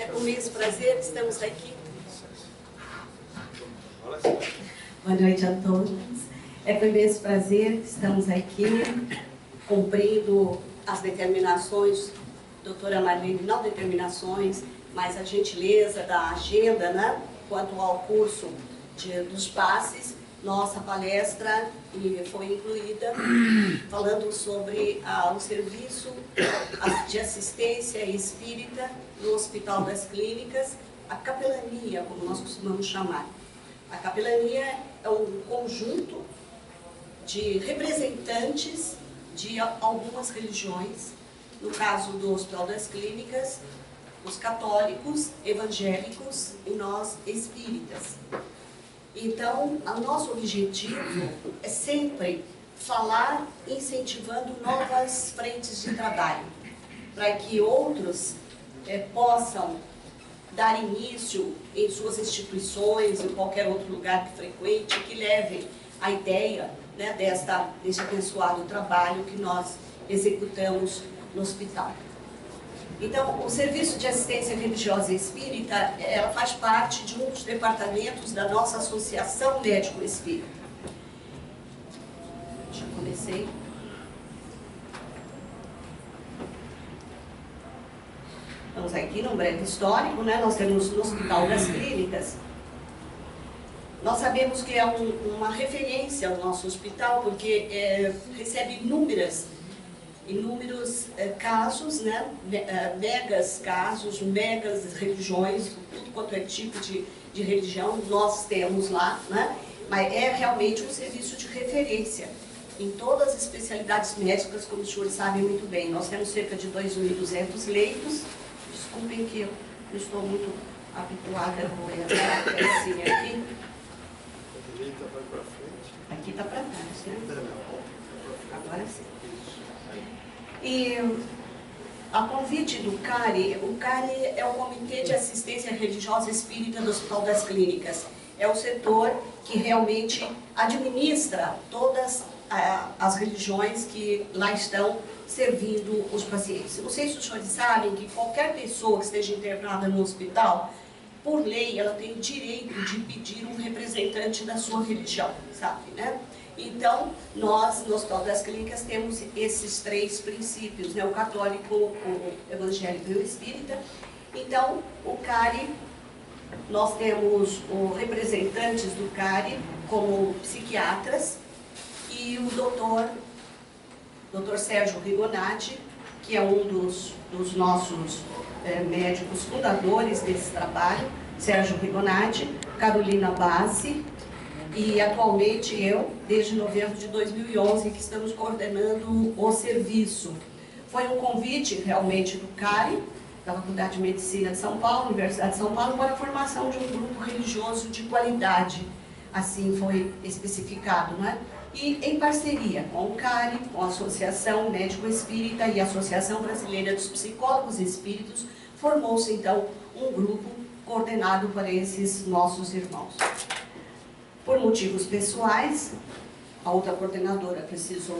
com imenso prazer que estamos aqui. Boa noite a todos. É com imenso prazer que estamos aqui Cumprindo as determinações, doutora Marlene, não determinações, mas a gentileza da agenda, né? Quanto ao curso dos passes, nossa palestra foi incluída falando sobre o serviço de assistência espírita no Hospital das Clínicas, a capelania, como nós costumamos chamar. A capelania é um conjunto de representantes de algumas religiões, no caso do Hospital das Clínicas, os católicos, evangélicos e nós espíritas. Então, o nosso objetivo é sempre falar incentivando novas frentes de trabalho, para que outros possam dar início em suas instituições, em qualquer outro lugar que frequente, que levem a ideia, né, desse abençoado trabalho que nós executamos no hospital. Então, o Serviço de Assistência Religiosa e Espírita, ela faz parte de um dos departamentos da nossa Associação Médico Espírita. Já comecei. Vamos aqui num breve histórico, né? Nós temos no Hospital das Clínicas. Nós sabemos que é uma referência ao nosso hospital, porque recebe inúmeros casos, né? Megas casos, megas religiões, tudo quanto é tipo de religião nós temos lá, né? Mas é realmente um serviço de referência em todas as especialidades médicas, como os senhores sabem muito bem. Nós temos cerca de 2.200 leitos. Desculpem que eu não estou muito habituada com essa pecinha aqui. Aqui está para trás, né? Agora sim. E a convite do CARI, o CARI é o Comitê de Assistência Religiosa Espírita do Hospital das Clínicas. É o setor que realmente administra todas as religiões que lá estão servindo os pacientes. Não sei se os senhores sabem que qualquer pessoa que esteja internada no hospital, por lei, ela tem o direito de pedir um representante da sua religião, sabe, né? Então, nós, no Hospital das Clínicas, temos esses três princípios, né? O católico, o evangélico e o espírita. Então, o CARI, nós temos os representantes do CARI como psiquiatras e o doutor Sérgio Rigonati, que é um dos nossos médicos fundadores desse trabalho, Sérgio Rigonati, Carolina Bassi, e atualmente eu, desde novembro de 2011, que estamos coordenando o serviço. Foi um convite realmente do CARI, da Faculdade de Medicina de São Paulo, Universidade de São Paulo, para a formação de um grupo religioso de qualidade, assim foi especificado, né? E em parceria com o CARI, com a Associação Médico Espírita e a Associação Brasileira dos Psicólogos Espíritos, formou-se então um grupo coordenado para esses nossos irmãos. Por motivos pessoais, a outra coordenadora precisou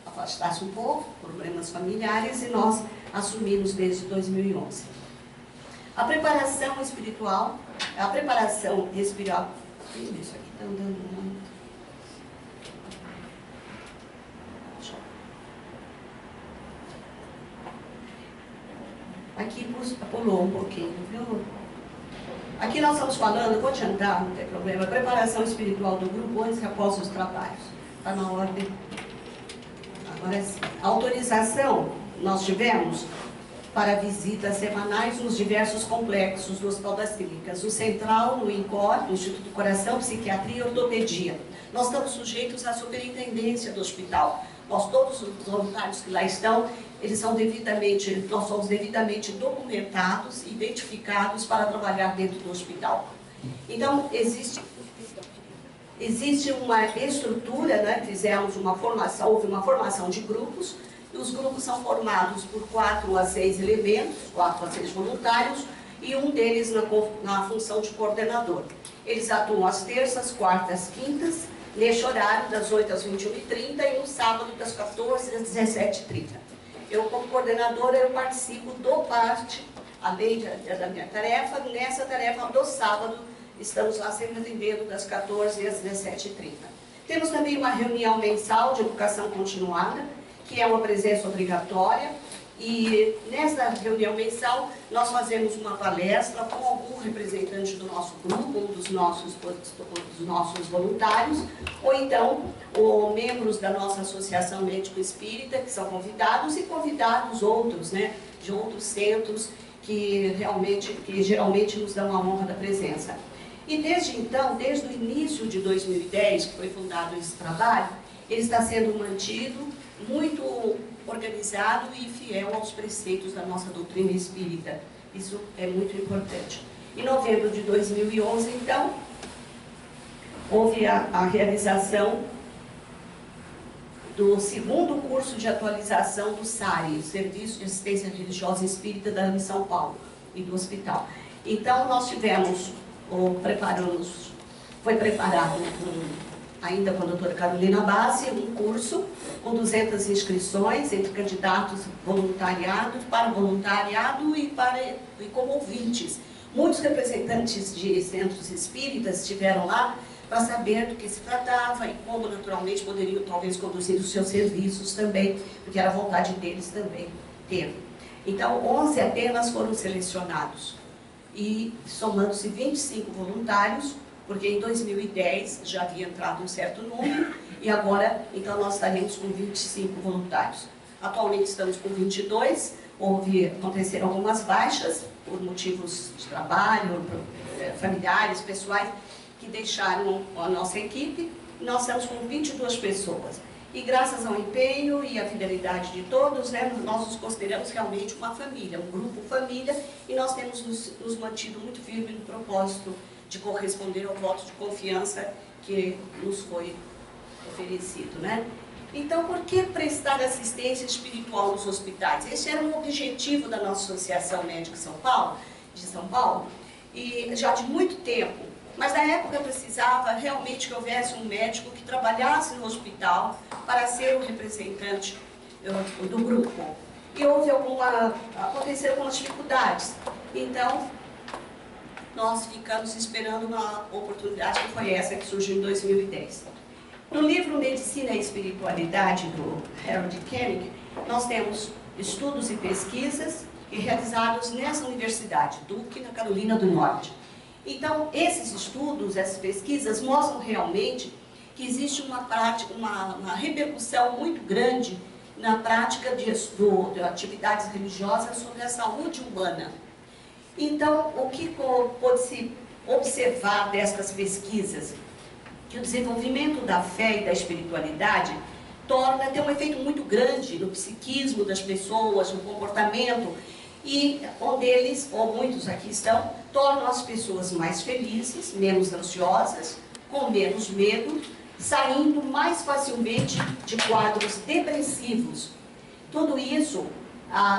afastar-se um pouco, problemas familiares, e nós assumimos desde 2011. A preparação espiritual, isso aqui está andando muito. Aqui pulou um pouquinho, viu? Aqui nós estamos falando, eu vou adiantar, não tem problema, preparação espiritual do grupo antes e após os trabalhos. Está na ordem. Agora sim. A autorização nós tivemos para visitas semanais nos diversos complexos do Hospital das Clínicas. O Central, no INCOR, no Instituto do Coração, Psiquiatria e Ortopedia. Nós estamos sujeitos à superintendência do hospital. Nós, todos os voluntários que lá estão, nós somos devidamente documentados e identificados para trabalhar dentro do hospital. Então, existe uma estrutura, né? Fizemos uma formação, houve uma formação de grupos, e os grupos são formados por 4 a 6 elementos, 4 a 6 voluntários, e um deles na função de coordenador. Eles atuam às terças, quartas, quintas, neste horário, das 8 às 21h30, e no sábado, das 14 às 17h30. Eu, como coordenadora, eu participo do parte além da minha tarefa, nessa tarefa do sábado, estamos lá sempre atendendo das 14 às 17h30. Temos também uma reunião mensal de educação continuada, que é uma presença obrigatória, e nessa reunião mensal nós fazemos uma palestra com algum representante do nosso grupo, um dos nossos voluntários, ou então membros da nossa Associação Médico Espírita, que são convidados, e convidados outros, né, de outros centros que geralmente nos dão a honra da presença. E desde então, desde o início de 2010, que foi fundado esse trabalho, ele está sendo mantido muito organizado e fiel aos preceitos da nossa doutrina espírita. Isso é muito importante. Em novembro de 2011, então, houve a realização do segundo curso de atualização do SARI, Serviço de Assistência Religiosa Espírita da AME São Paulo, e do hospital. Então, nós tivemos, foi preparado ainda com a doutora Carolina Bassi, um curso com 200 inscrições entre candidatos para voluntariado e como ouvintes. Muitos representantes de centros espíritas estiveram lá para saber do que se tratava e como naturalmente poderiam talvez conduzir os seus serviços também, porque era a vontade deles também ter. Então, 11 apenas foram selecionados e somando-se 25 voluntários, porque em 2010 já havia entrado um certo número, e agora, então, nós estaremos com 25 voluntários. Atualmente estamos com 22, aconteceram algumas baixas, por motivos de trabalho, familiares, pessoais, que deixaram a nossa equipe, e nós estamos com 22 pessoas. E graças ao empenho e à fidelidade de todos, né, nós nos consideramos realmente uma família, um grupo família, e nós temos nos mantido muito firme no propósito de corresponder ao voto de confiança que nos foi oferecido, né? Então, por que prestar assistência espiritual nos hospitais? Esse era um objetivo da nossa Associação Médica de São Paulo, e já de muito tempo. Mas na época precisava realmente que houvesse um médico que trabalhasse no hospital para ser o representante do grupo. E aconteceram algumas dificuldades. Então, nós ficamos esperando uma oportunidade que foi essa que surgiu em 2010. No livro Medicina e Espiritualidade, do Harold Koenig, nós temos estudos e pesquisas realizados nessa universidade, Duke, na Carolina do Norte. Então, esses estudos, essas pesquisas mostram realmente que existe uma repercussão muito grande na prática de atividades religiosas sobre a saúde humana. Então, o que pode-se observar destas pesquisas? Que o desenvolvimento da fé e da espiritualidade tem um efeito muito grande no psiquismo das pessoas, no comportamento, e eles, ou muitos aqui estão, tornam as pessoas mais felizes, menos ansiosas, com menos medo, saindo mais facilmente de quadros depressivos. Tudo isso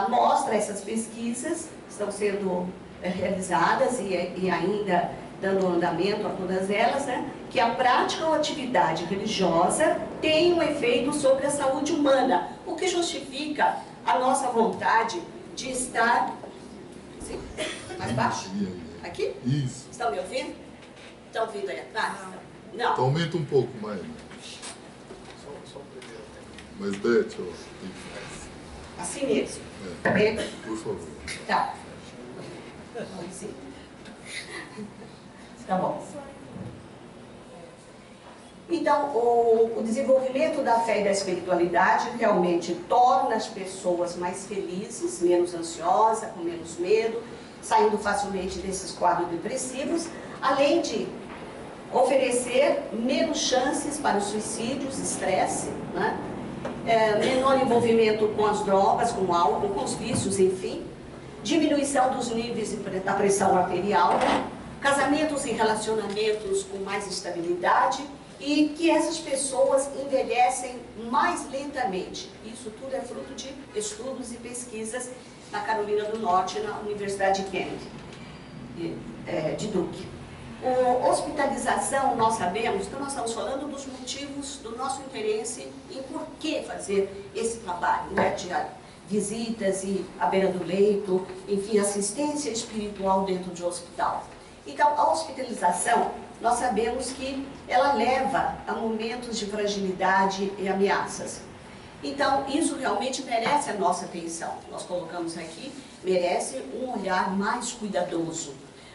mostra, essas pesquisas estão sendo realizadas e ainda dando andamento a todas elas, né, que a prática ou atividade religiosa tem um efeito sobre a saúde humana, o que justifica a nossa vontade de estar... Sim? Mais baixo? Aqui? Isso. Estão me ouvindo? Estão ouvindo aí atrás? Não. Então aumenta um pouco mais. Né? Só o primeiro. Mas Beth, assim mesmo. Por favor. Tá. Sim. Tá bom. Então, o desenvolvimento da fé e da espiritualidade realmente torna as pessoas mais felizes, menos ansiosas, com menos medo, saindo facilmente desses quadros depressivos, além de oferecer menos chances para os suicídios, estresse, né? Menor envolvimento com as drogas, com o álcool, com os vícios, enfim, diminuição dos níveis da pressão arterial, casamentos e relacionamentos com mais estabilidade, e que essas pessoas envelhecem mais lentamente. Isso tudo é fruto de estudos e pesquisas na Carolina do Norte, na Universidade de Kennedy, de Duke. Hospitalização, nós sabemos, então nós estamos falando dos motivos do nosso interesse em por que fazer esse trabalho, né, visitas e à beira do leito, enfim, assistência espiritual dentro de um hospital. Então, a hospitalização, nós sabemos que ela leva a momentos de fragilidade e ameaças. Então, isso realmente merece a nossa atenção. Nós colocamos aqui, merece um olhar mais cuidadoso.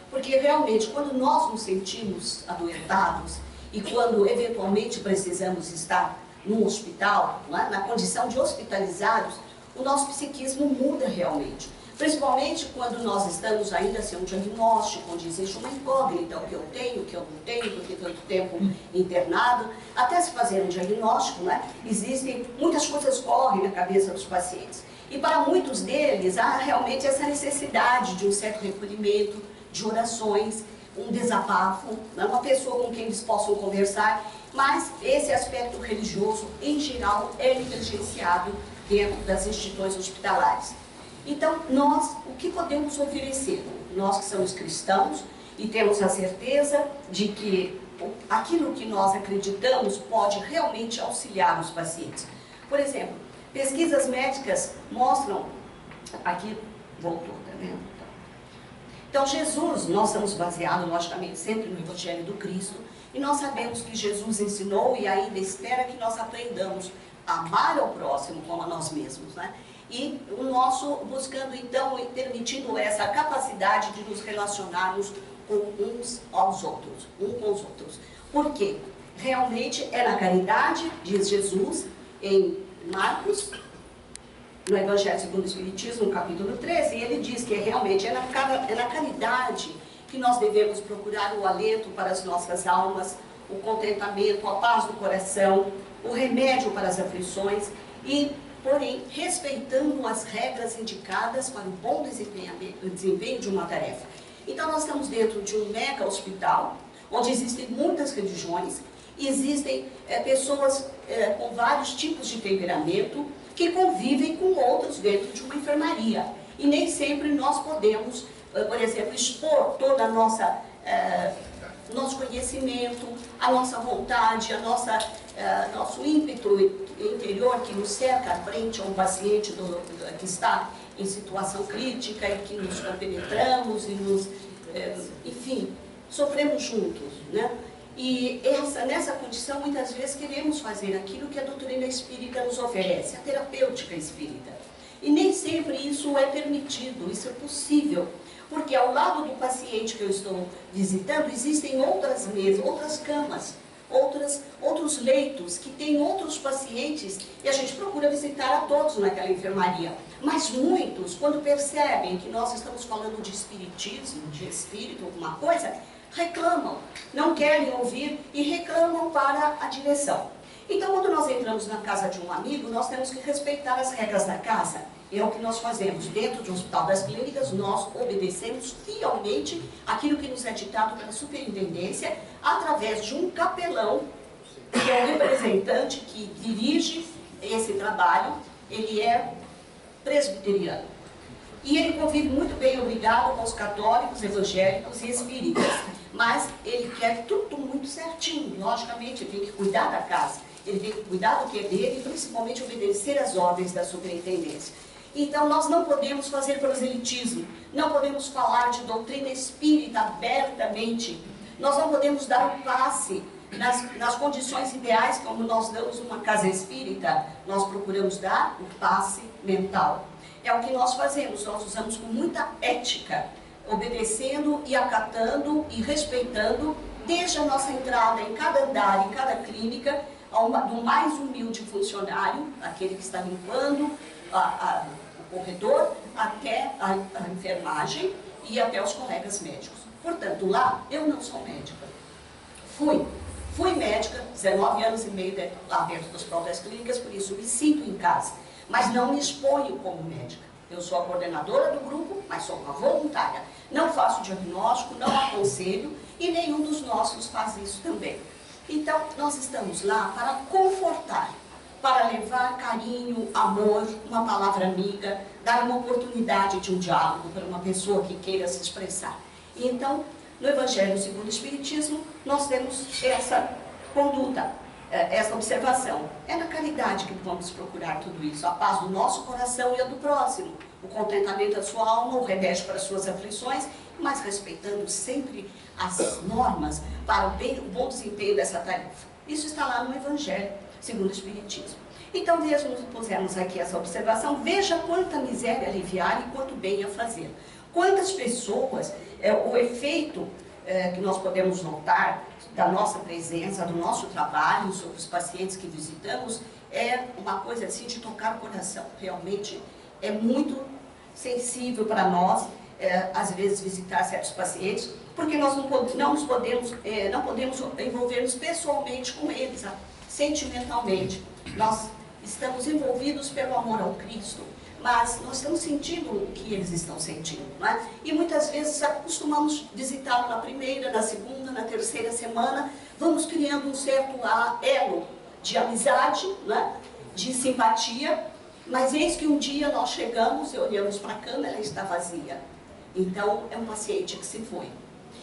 Porque realmente, quando nós nos sentimos adoentados e quando eventualmente precisamos estar num hospital, na condição de hospitalizados, o nosso psiquismo muda realmente. Principalmente quando nós estamos ainda sem um diagnóstico, onde existe uma incógnita, o que eu tenho, o que eu não tenho, porque tanto tempo internado. Até se fazer um diagnóstico, existem muitas coisas que correm na cabeça dos pacientes. E para muitos deles, há realmente essa necessidade de um certo recolhimento, de orações, um desabafo, uma pessoa com quem eles possam conversar. Mas esse aspecto religioso, em geral, é negligenciado dentro das instituições hospitalares. Então, nós, o que podemos oferecer? Nós que somos cristãos e temos a certeza de que aquilo que nós acreditamos pode realmente auxiliar os pacientes. Por exemplo, pesquisas médicas mostram... Aqui, voltou, tá vendo? Então, Jesus, nós estamos baseados, logicamente, sempre no Evangelho do Cristo, e nós sabemos que Jesus ensinou e ainda espera que nós aprendamos a amar ao próximo como a nós mesmos, E o nosso, buscando então, e permitindo essa capacidade de nos relacionarmos com uns aos outros, com os outros. Por quê? Realmente é na caridade, diz Jesus, em Marcos, no Evangelho segundo o Espiritismo, no capítulo 13, e ele diz que realmente é na caridade que nós devemos procurar o alento para as nossas almas, o contentamento, a paz do coração, o remédio para as aflições e, porém, respeitando as regras indicadas para o bom desempenho de uma tarefa. Então, nós estamos dentro de um mega hospital, onde existem muitas religiões, existem pessoas com vários tipos de temperamento, que convivem com outros dentro de uma enfermaria. E nem sempre nós podemos, por exemplo, expor toda a nosso conhecimento, a nossa vontade, nosso ímpeto interior que nos cerca frente a um paciente que está em situação crítica e que nos compenetramos e nos, enfim, sofremos juntos, E nessa condição, muitas vezes, queremos fazer aquilo que a doutrina espírita nos oferece, a terapêutica espírita. E nem sempre isso é permitido, isso é possível. Porque ao lado do paciente que eu estou visitando, existem outras mesas, outras camas, outros leitos, que têm outros pacientes, e a gente procura visitar a todos naquela enfermaria. Mas muitos, quando percebem que nós estamos falando de espiritismo, de espírito, alguma coisa, reclamam, não querem ouvir e reclamam para a direção. Então, quando nós entramos na casa de um amigo, nós temos que respeitar as regras da casa. É o que nós fazemos. Dentro do Hospital das Clínicas, nós obedecemos fielmente aquilo que nos é ditado pela superintendência, através de um capelão, que é o representante que dirige esse trabalho, ele é presbiteriano. E ele convive muito bem, obrigado, com os católicos, evangélicos e espíritas. Mas ele quer tudo muito certinho, logicamente, ele tem que cuidar da casa, ele tem que cuidar do que é dele e principalmente obedecer às ordens da superintendência. Então nós não podemos fazer proselitismo, não podemos falar de doutrina espírita abertamente, nós não podemos dar um passe nas condições ideais, como nós damos numa casa espírita, nós procuramos dar um passe mental. É o que nós fazemos, nós usamos com muita ética, obedecendo e acatando e respeitando, desde a nossa entrada em cada andar, em cada clínica, do mais humilde funcionário, aquele que está limpando o corredor, até a enfermagem e até os colegas médicos. Portanto, lá eu não sou médica. Fui médica, 19 anos e meio lá dentro das próprias clínicas, por isso me sinto em casa. Mas não me exponho como médica. Eu sou a coordenadora do grupo, mas sou uma voluntária. Não faço diagnóstico, não aconselho e nenhum dos nossos faz isso também. Então, nós estamos lá para confortar, para levar carinho, amor, uma palavra amiga, dar uma oportunidade de um diálogo para uma pessoa que queira se expressar. E então, no Evangelho segundo o Espiritismo, nós temos essa conduta. essa observação. É na caridade que vamos procurar tudo isso, a paz do nosso coração e a do próximo, o contentamento da sua alma, o remédio para as suas aflições, mas respeitando sempre as normas para o bom desempenho dessa tarefa. Isso está lá no Evangelho, segundo o Espiritismo. Então, desde que pusemos aqui essa observação, veja quanta miséria aliviar e quanto bem a fazer. Quantas pessoas, o efeito que nós podemos notar da nossa presença, do nosso trabalho sobre os pacientes que visitamos, é uma coisa assim de tocar o coração. Realmente é muito sensível para nós, às vezes, visitar certos pacientes, porque nós não podemos envolver-nos pessoalmente com eles, sentimentalmente. Nós estamos envolvidos pelo amor ao Cristo, mas nós estamos sentindo o que eles estão sentindo, não é? E muitas vezes costumamos visitá-lo na primeira, na segunda, na terceira semana, vamos criando um certo elo de amizade, não é? De simpatia, mas eis que um dia nós chegamos e olhamos para a cama, ela está vazia. Então, é um paciente que se foi.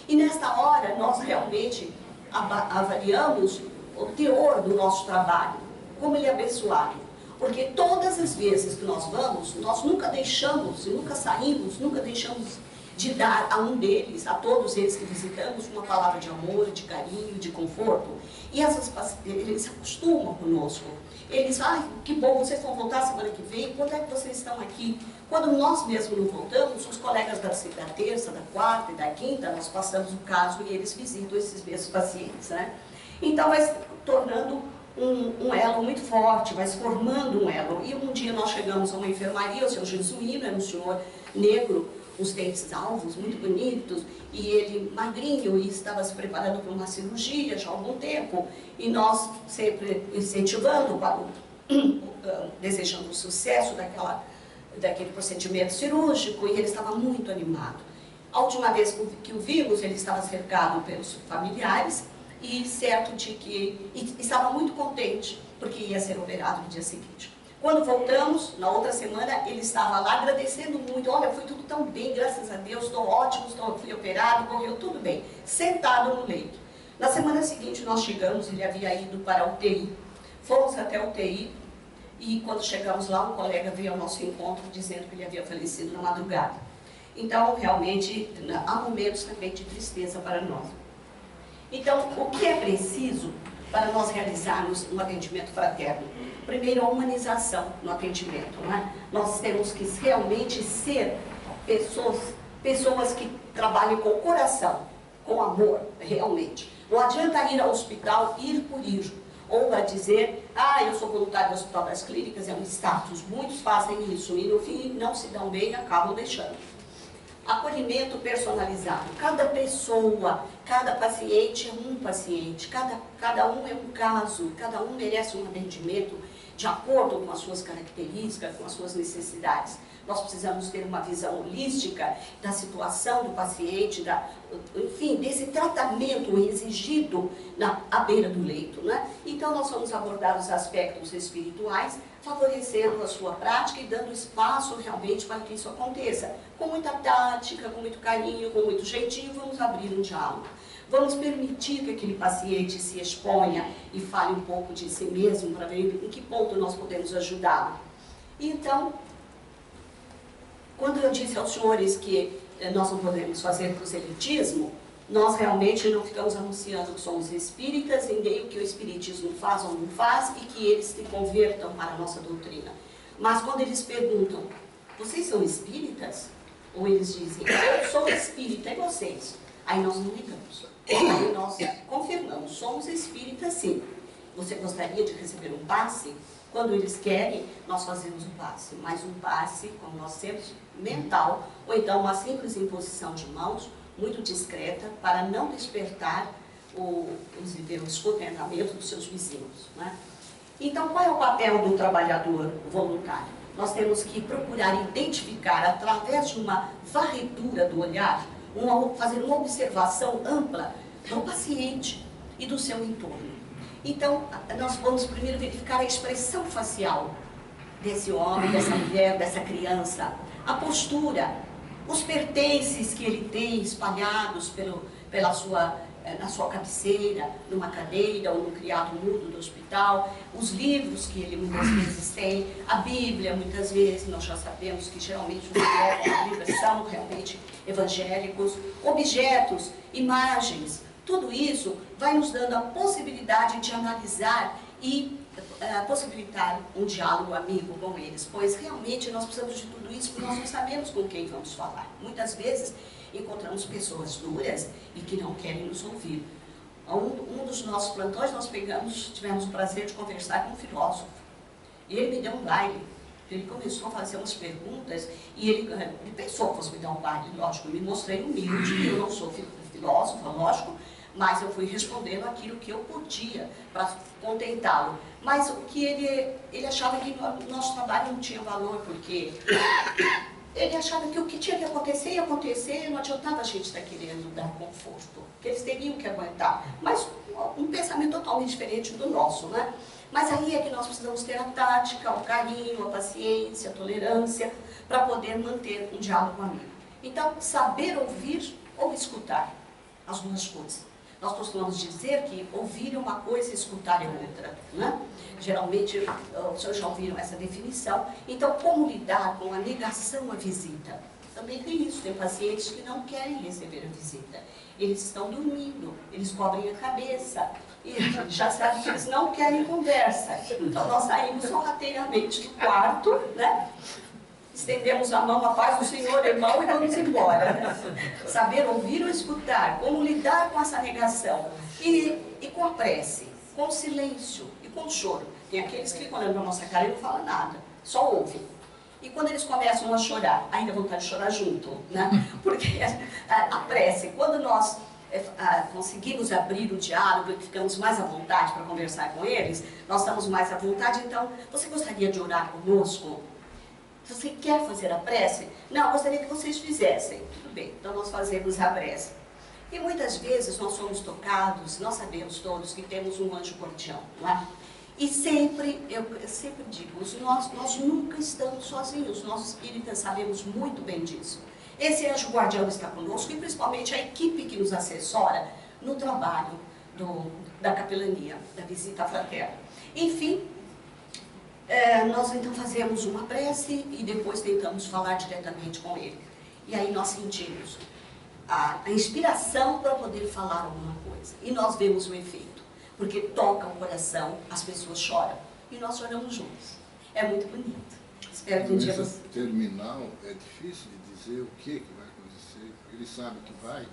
E nesta hora, nós realmente avaliamos o teor do nosso trabalho, como ele é abençoado. Porque todas as vezes que nós vamos, nós nunca deixamos, e nunca saímos, nunca deixamos de dar a um deles, a todos eles que visitamos, uma palavra de amor, de carinho, de conforto. E eles se acostumam conosco. Eles, que bom, vocês vão voltar semana que vem, quando é que vocês estão aqui? Quando nós mesmos não voltamos, os colegas da terça, da quarta e da quinta, nós passamos o caso e eles visitam esses mesmos pacientes, né? Então vai se tornando um elo muito forte, vai se formando um elo. E um dia nós chegamos a uma enfermaria, o seu Jesuíno era um senhor negro, os dentes alvos, muito bonitos, e ele magrinho, e estava se preparando para uma cirurgia já há algum tempo, e nós sempre incentivando, desejando o sucesso daquele procedimento cirúrgico, e ele estava muito animado. A última vez que o vimos, ele estava cercado pelos familiares, e certo de que estava muito contente, porque ia ser operado no dia seguinte. Quando voltamos, na outra semana, ele estava lá agradecendo muito. Olha, foi tudo tão bem, graças a Deus, estou ótimo, fui operado, correu tudo bem. Sentado no leito. Na semana seguinte, nós chegamos, ele havia ido para a UTI. Fomos até a UTI e quando chegamos lá, um colega veio ao nosso encontro dizendo que ele havia falecido na madrugada. Então, realmente, há momentos também de tristeza para nós. Então, o que é preciso para nós realizarmos um atendimento fraterno? Primeiro, a humanização no atendimento, não é? Nós temos que realmente ser pessoas que trabalhem com o coração, com amor, realmente. Não adianta ir ao hospital, ir por ir, ou a dizer, eu sou voluntário do Hospital das Clínicas, é um status. Muitos fazem isso e no fim não se dão bem e acabam deixando. Acolhimento personalizado. Cada pessoa, cada paciente é um paciente, cada um é um caso, cada um merece um atendimento de acordo com as suas características, com as suas necessidades. Nós precisamos ter uma visão holística da situação do paciente, enfim, desse tratamento exigido à beira do leito, né? Então, nós vamos abordar os aspectos espirituais, favorecendo a sua prática e dando espaço realmente para que isso aconteça. Com muita tática, com muito carinho, com muito jeitinho, vamos abrir um diálogo. Vamos permitir que aquele paciente se exponha e fale um pouco de si mesmo para ver em que ponto nós podemos ajudá-lo. Então, quando eu disse aos senhores que nós não podemos fazer proselitismo, nós realmente não ficamos anunciando que somos espíritas, e nem o que o espiritismo faz ou não faz, e que eles se convertam para a nossa doutrina. Mas quando eles perguntam, vocês são espíritas? Ou eles dizem, eu sou espírita, e vocês? Aí nós não negamos. Aí nós confirmamos, somos espíritas sim. Você gostaria de receber um passe? Quando eles querem, nós fazemos um passe. Mas um passe, como nós temos, mental, ou então uma simples imposição de mãos, muito discreta, para não despertar o descontentamento dos seus vizinhos, né? Então, qual é o papel do trabalhador voluntário? Nós temos que procurar identificar, através de uma varredura do olhar, fazer uma observação ampla do paciente e do seu entorno. Então, nós vamos primeiro verificar a expressão facial desse homem, dessa mulher, dessa criança, a postura, os pertences que ele tem espalhados pela sua na sua cabeceira, numa cadeira ou no criado mudo do hospital, os livros que ele muitas vezes tem, a Bíblia, muitas vezes, nós já sabemos que geralmente os livros da Bíblia são realmente evangélicos, objetos, imagens, tudo isso vai nos dando a possibilidade de analisar e possibilitar um diálogo amigo com eles, pois realmente nós precisamos de tudo isso porque nós não sabemos com quem vamos falar. Muitas vezes encontramos pessoas duras e que não querem nos ouvir. Um dos nossos plantões nós tivemos o prazer de conversar com um filósofo. E ele me deu um baile. Ele começou a fazer umas perguntas e ele pensou que fosse me dar um baile. Lógico, eu me mostrei humilde, eu não sou filósofa, lógico, mas eu fui respondendo aquilo que eu podia para contentá-lo. Mas o que ele achava que o nosso trabalho não tinha valor, porque ele achava que o que tinha que acontecer ia acontecer, não adiantava a gente estar querendo dar conforto, que eles teriam que aguentar. Mas um pensamento totalmente diferente do nosso, né? Mas aí é que nós precisamos ter a tática, o carinho, a paciência, a tolerância, para poder manter um diálogo amigo. Então, saber ouvir ou escutar, as duas coisas. Nós costumamos dizer que ouvir é uma coisa e escutar é outra, né? Geralmente, os senhores já ouviram essa definição. Então, como lidar com a negação à visita? Também tem isso, tem pacientes que não querem receber a visita. Eles estão dormindo, eles cobrem a cabeça, e a gente já sabe que eles não querem conversa. Então, nós saímos sorrateiramente do quarto, né? Estendemos a mão, a paz do Senhor, irmão, e vamos embora. Né? Saber ouvir ou escutar, como lidar com essa negação. E com a prece, com o silêncio e com o choro. Tem aqueles que ficam olhando para a nossa cara e não falam nada, só ouvem. E quando eles começam a chorar, ainda vontade de chorar junto, né? Porque a prece, quando nós conseguimos abrir o diálogo e ficamos mais à vontade para conversar com eles, nós estamos mais à vontade. Então, você gostaria de orar conosco? Você quer fazer a prece? Não, gostaria que vocês fizessem. Tudo bem, então nós fazemos a prece. E muitas vezes nós somos tocados, nós sabemos todos que temos um anjo guardião, não é? E sempre, eu sempre digo, nós nunca estamos sozinhos, nós espíritas sabemos muito bem disso. Esse anjo guardião está conosco e principalmente a equipe que nos assessora no trabalho da capelania, da visita fraterna. Enfim, nós então fazemos uma prece e depois tentamos falar diretamente com ele. E aí nós sentimos a inspiração para poder falar alguma coisa. E nós vemos o efeito, porque toca o coração, as pessoas choram. E nós choramos juntos. É muito bonito. Espero que um dia você... terminal é difícil de dizer o que vai acontecer, porque ele sabe que vai.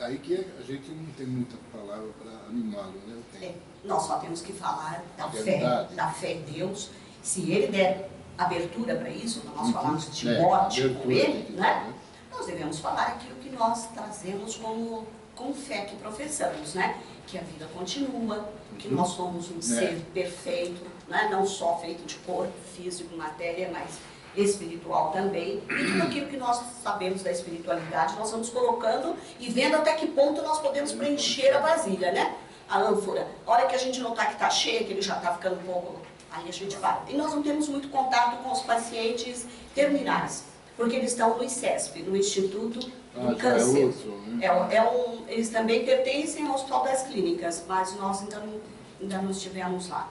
Aí que a gente não tem muita palavra para animá-lo, né? Nós só temos que falar da fé em Deus. Se ele der abertura para isso, nós falamos de morte com ele, né? Nós devemos falar aquilo que nós trazemos como fé que professamos, né? Que a vida continua, que nós somos um ser perfeito, né? Não só feito de corpo, físico, matéria, mas espiritual também. E tudo aquilo que nós sabemos da espiritualidade, nós vamos colocando e vendo até que ponto nós podemos preencher a vasilha, né? A ânfora. A hora que a gente notar que está cheia, que ele já está ficando um pouco, aí a gente para. E nós não temos muito contato com os pacientes terminais, porque eles estão no ICESP, no Instituto do Câncer. É outro, né? Eles também pertencem ao Hospital das Clínicas, mas nós ainda não estivemos lá.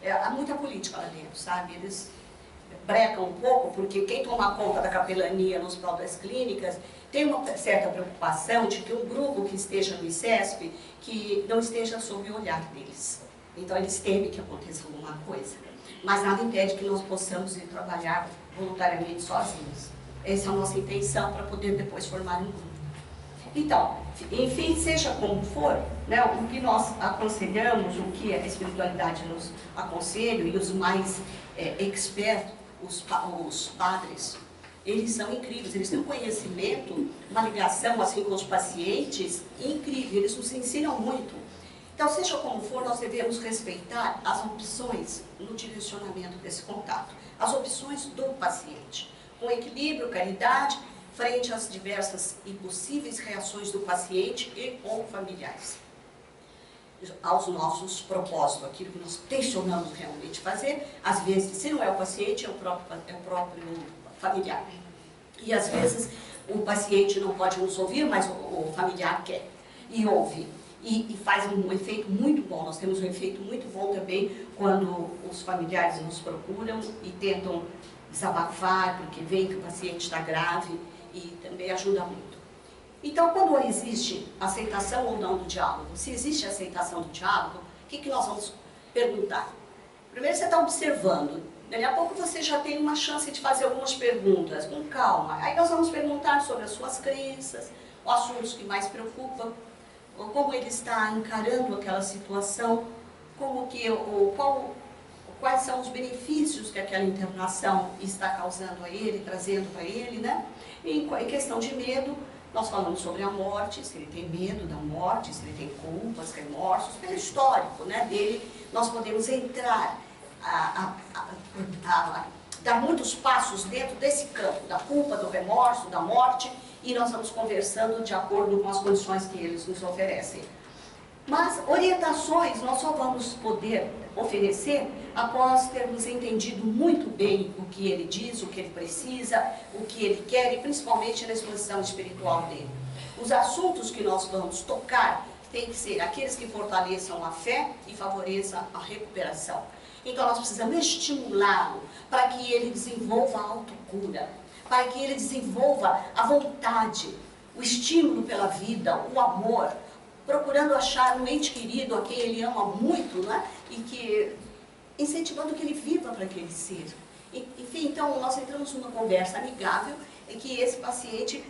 Há muita política lá dentro, sabe? Eles brecam um pouco, porque quem toma conta da capelania no Hospital das Clínicas tem uma certa preocupação de que um grupo que esteja no ICESP, que não esteja sob o olhar deles. Então eles temem que aconteça alguma coisa. Mas nada impede que nós possamos ir trabalhar voluntariamente sozinhos. Essa é a nossa intenção para poder depois formar um grupo. Então, enfim, seja como for, né, o que nós aconselhamos, o que a espiritualidade nos aconselha, e os mais expertos, os padres, eles são incríveis, eles têm um conhecimento, uma ligação assim com os pacientes incrível, eles nos ensinam muito. Então, seja como for, nós devemos respeitar as opções no direcionamento desse contato, as opções do paciente, com equilíbrio, caridade, frente às diversas e possíveis reações do paciente e ou familiares. Aos nossos propósitos, aquilo que nós tensionamos realmente fazer, às vezes, se não é o paciente, é o próprio familiar. E às vezes o paciente não pode nos ouvir, mas o familiar quer e ouve. e faz um efeito muito bom. Nós temos um efeito muito bom também quando os familiares nos procuram e tentam desabafar, porque veem que o paciente está grave e também ajuda muito. Então, quando existe aceitação ou não do diálogo, se existe aceitação do diálogo, o que nós vamos perguntar? Primeiro você está observando, daqui a pouco você já tem uma chance de fazer algumas perguntas, com calma. Aí nós vamos perguntar sobre as suas crenças, os assuntos que mais preocupam, como ele está encarando aquela situação, quais são os benefícios que aquela internação está causando a ele, trazendo para ele, né? Em questão de medo, nós falamos sobre a morte, se ele tem medo da morte, se ele tem culpas, remorsos, pelo histórico, né, dele. Nós podemos entrar, dar muitos passos dentro desse campo, da culpa, do remorso, da morte, e nós vamos conversando de acordo com as condições que eles nos oferecem. Mas orientações nós só vamos poder oferecer após termos entendido muito bem o que ele diz, o que ele precisa, o que ele quer e principalmente na exposição espiritual dele. Os assuntos que nós vamos tocar têm que ser aqueles que fortaleçam a fé e favoreçam a recuperação. Então nós precisamos estimulá-lo para que ele desenvolva a autocura, para que ele desenvolva a vontade, o estímulo pela vida, o amor, procurando achar um ente querido a quem ele ama muito, né? E que incentivando que ele viva para aquele ser. Enfim, então nós entramos numa conversa amigável em que esse paciente,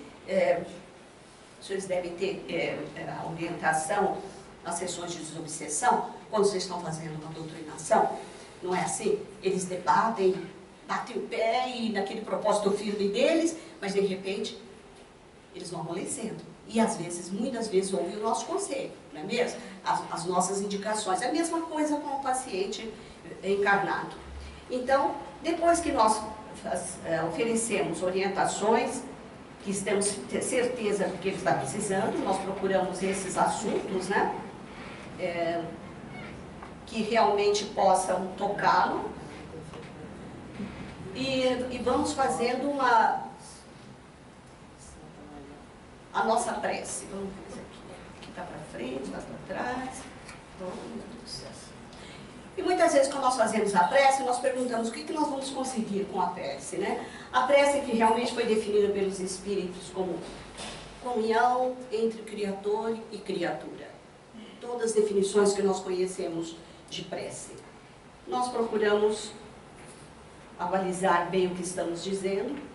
os senhores devem ter a orientação nas sessões de desobsessão, quando vocês estão fazendo uma doutrinação, não é assim? Eles debatem, batem o pé e naquele propósito firme deles, mas de repente eles vão amolecendo. E às vezes, muitas vezes, ouvem o nosso conselho, não é mesmo? As nossas indicações. É a mesma coisa com o paciente encarnado. Então, depois que nós oferecemos orientações, que temos certeza do que ele está precisando, nós procuramos esses assuntos, né? Que realmente possam tocá-lo. E vamos fazendo a nossa prece. Vamos fazer aqui está para frente, está para trás. Oh, meu Deus do céu. E muitas vezes, quando nós fazemos a prece, nós perguntamos o que nós vamos conseguir com a prece, né? A prece que realmente foi definida pelos Espíritos como comunhão entre Criador e criatura. Todas as definições que nós conhecemos de prece. Nós procuramos avalizar bem o que estamos dizendo,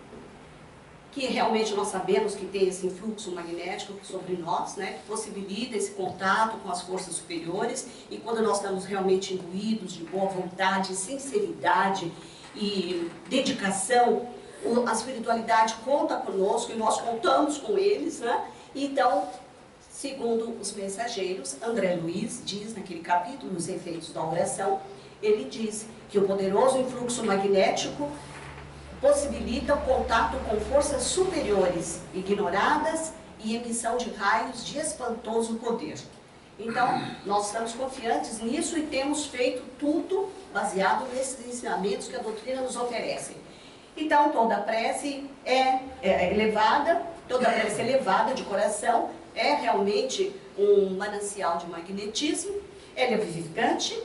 que realmente nós sabemos que tem esse influxo magnético sobre nós, né, que possibilita esse contato com as forças superiores, e quando nós estamos realmente imbuídos de boa vontade, sinceridade e dedicação, a espiritualidade conta conosco e nós contamos com eles, né? Então, segundo os mensageiros, André Luiz diz naquele capítulo, Os Efeitos da Oração, ele diz que o poderoso influxo magnético possibilita o contato com forças superiores, ignoradas e emissão de raios de espantoso poder. Então, nós estamos confiantes nisso e temos feito tudo baseado nesses ensinamentos que a doutrina nos oferece. Então, toda prece é elevada, toda prece elevada de coração é realmente um manancial de magnetismo, ela é vivificante.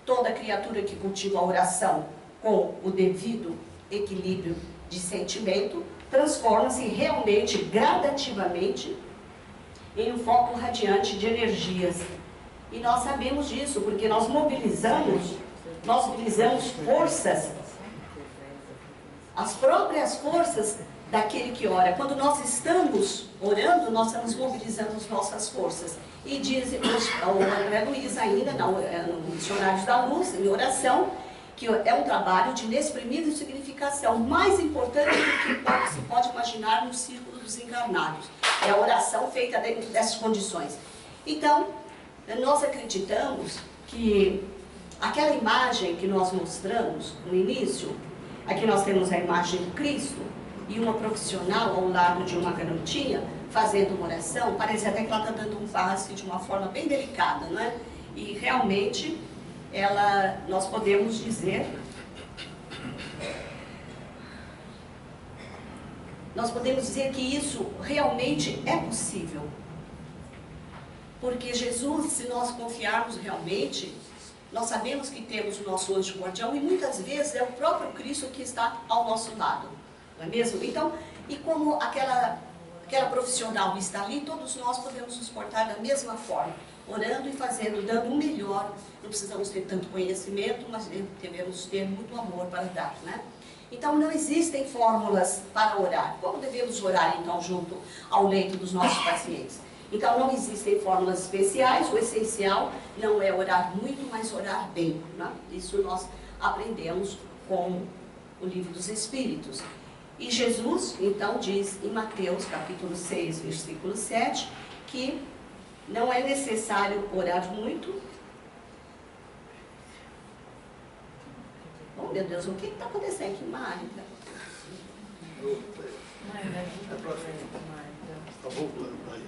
Toda criatura que cultiva a oração com o devido equilíbrio de sentimento transforma-se realmente, gradativamente, em um foco radiante de energias. E nós sabemos disso, porque nós mobilizamos forças, as próprias forças daquele que ora. Quando nós estamos orando, nós estamos mobilizando as nossas forças. E diz o André Luiz ainda, no Dicionário da Luz, em oração, que é um trabalho de inexprimível significação, mais importante do que se pode imaginar no círculo dos encarnados. É a oração feita dentro dessas condições. Então, nós acreditamos que aquela imagem que nós mostramos no início, aqui nós temos a imagem do Cristo e uma profissional ao lado de uma garotinha fazendo uma oração, parece até que ela está dando um passe de uma forma bem delicada, né? E realmente nós podemos dizer que isso realmente é possível. Porque Jesus, se nós confiarmos realmente, nós sabemos que temos o nosso anjo guardião e muitas vezes é o próprio Cristo que está ao nosso lado, não é mesmo? Então, e como aquela profissional está ali, todos nós podemos nos portar da mesma forma, orando e fazendo, dando o melhor. Não precisamos ter tanto conhecimento, mas devemos ter muito amor para dar, né? Então, não existem fórmulas para orar. Como devemos orar, então, junto ao leito dos nossos pacientes? Então, não existem fórmulas especiais. O essencial não é orar muito, mas orar bem, né? Isso nós aprendemos com o Livro dos Espíritos. E Jesus, então, diz em Mateus, capítulo 6, versículo 7, que não é necessário orar muito. Oh, meu Deus, o que está acontecendo aqui, Mário? Está voltando aí.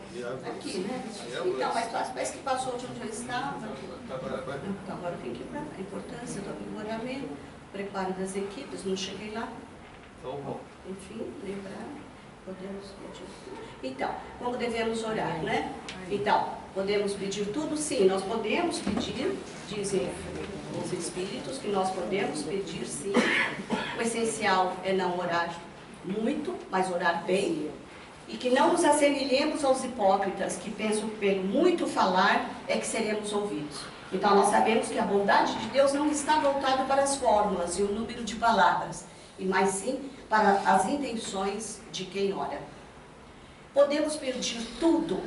Aqui, né? Então, mas parece que passou de onde eu estava. Então, agora tem que ir para a importância do aprimoramento, preparo das equipes, não cheguei lá. Enfim, lembrar, podemos pedir tudo. Então, como devemos orar, né? Então, podemos pedir tudo? Sim, nós podemos pedir, dizem os Espíritos, que nós podemos pedir sim. O essencial é não orar muito, mas orar bem. E que não nos assemelhemos aos hipócritas, que pensam que pelo muito falar é que seremos ouvidos. Então, nós sabemos que a bondade de Deus não está voltada para as fórmulas e o número de palavras, e mais sim para as intenções de quem ora. Podemos pedir tudo?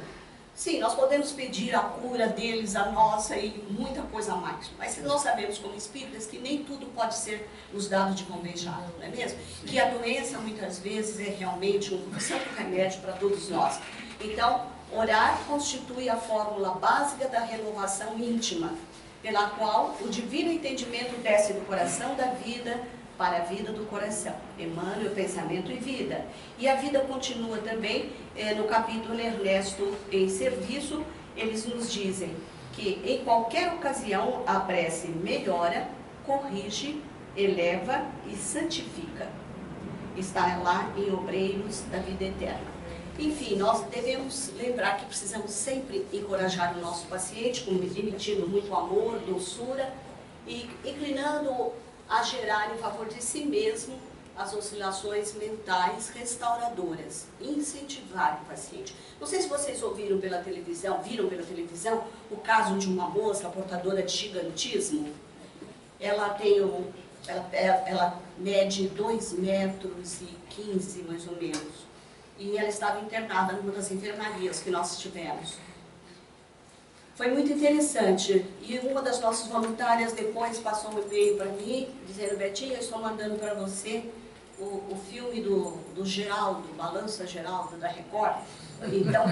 Sim, nós podemos pedir a cura deles, a nossa e muita coisa a mais. Mas nós sabemos como espíritas que nem tudo pode ser nos dado de mão beijada, não é mesmo? Que a doença muitas vezes é realmente um santo remédio para todos nós. Então, orar constitui a fórmula básica da renovação íntima, pela qual o divino entendimento desce do coração da vida para a vida do coração. Emmanuel, pensamento e vida. E a vida continua também no capítulo Ernesto em Serviço. Eles nos dizem que em qualquer ocasião a prece melhora, corrige, eleva e santifica. Está lá em Obreiros da Vida Eterna. Enfim, nós devemos lembrar que precisamos sempre encorajar o nosso paciente, emitindo muito amor, doçura e inclinando a gerar em favor de si mesmo as oscilações mentais restauradoras, incentivar o paciente. Não sei se vocês viram pela televisão o caso de uma moça portadora de gigantismo. Ela mede 2,15 metros, mais ou menos, e ela estava internada numa das enfermarias que nós tivemos. Foi muito interessante, e uma das nossas voluntárias depois passou um e-mail para mim, dizendo: Betinha, eu estou mandando para você o filme do Geraldo, Balança Geraldo, da Record. Então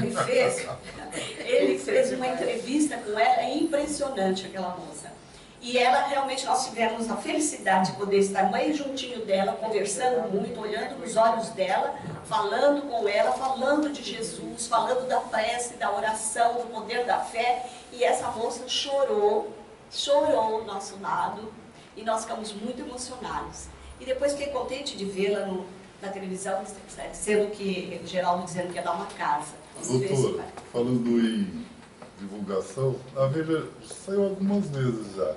ele fez uma entrevista com ela, é impressionante aquela moça. E ela realmente, nós tivemos a felicidade de poder estar bem juntinho dela, conversando muito, olhando nos olhos dela, falando com ela, falando de Jesus, falando da prece, da oração, do poder da fé. E essa moça chorou ao nosso lado, e nós ficamos muito emocionados. E depois fiquei contente de vê-la na televisão, sendo que Geraldo dizendo que ia dar uma casa. Doutora, falando em divulgação, a Veja saiu algumas vezes já.